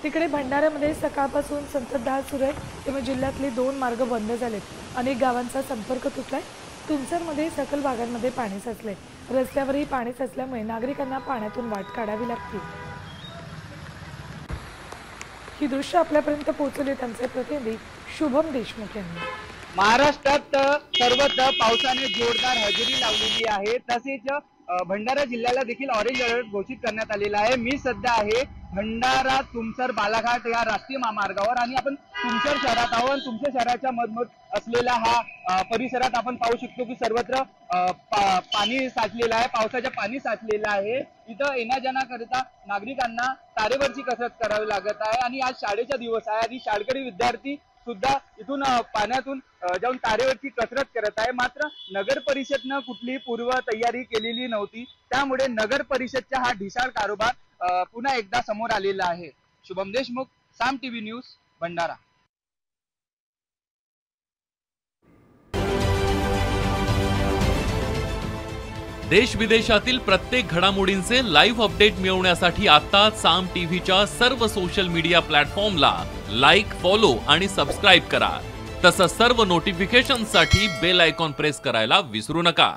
तिकडे भंडाऱ्यामध्ये सकाळपासून संततधार सुरू आहे, त्यामुळे जिल्ह्यातले 2 मार्ग बंद झालेत। अनेक गावांचा संपर्क तुटलाय। तुमसरमध्ये सखल भागांमध्ये पाणी साचले, रस्त्यावरही पाणी साचल्यामुळे नागरिकांना पाण्यातून वाट काढावी लागते। ही दृश्य आपल्यापर्यंत पोहोचले त्यांचे प्रतिनिधी शुभम देशमुख यांनी। महाराष्ट्रात सर्वत्र पावसाने जोरदार हजेरी लावलेली आहे। तसेच भंडारा जिल्ह्याला देखील ऑरेंज अलर्ट घोषित करण्यात आलेला आहे। मी सध्या आहे भंडारा तुमसर बालाघाट या राष्ट्रीय महामार्गावर आणि आपण तुमसर शहरात आहोत। तुमसर शहराच्या मधोमध असलेला हा परिसरात आपण पाहू शकतो की सर्वत्र पाणी साचलेलं आहे, पावसाचे पाणी साचलेलं आहे। इथं येण्या जाण्याकरिता नागरिकांना तारेवरची कसरत करावी लागत आहे आणि आज शाळेचा दिवस आहे आणि शाळकरी विद्यार्थी सुद्धा इथून पाण्यातून जाऊन तारेवरची कसरत करत आहे। मात्र नगर परिषदनं कुठलीही पूर्व तयारी केलेली नव्हती, त्यामुळे नगर परिषदचा हा ढिसाळ कारभार पुन्हा एकदा समोर आलेला आहे। शुभम देशमुख, साम टीव्ही न्यूज, भंडारा। देश विदेशातील प्रत्येक घडामोडींचे लाईव्ह अपडेट मिळवण्यासाठी आता साम टीव्हीच्या सर्व सोशल मीडिया प्लॅटफॉर्मला लाईक, फॉलो आणि सबस्क्राईब करा। तसंच सर्व नोटिफिकेशनसाठी बेल आयकॉन प्रेस करायला विसरू नका।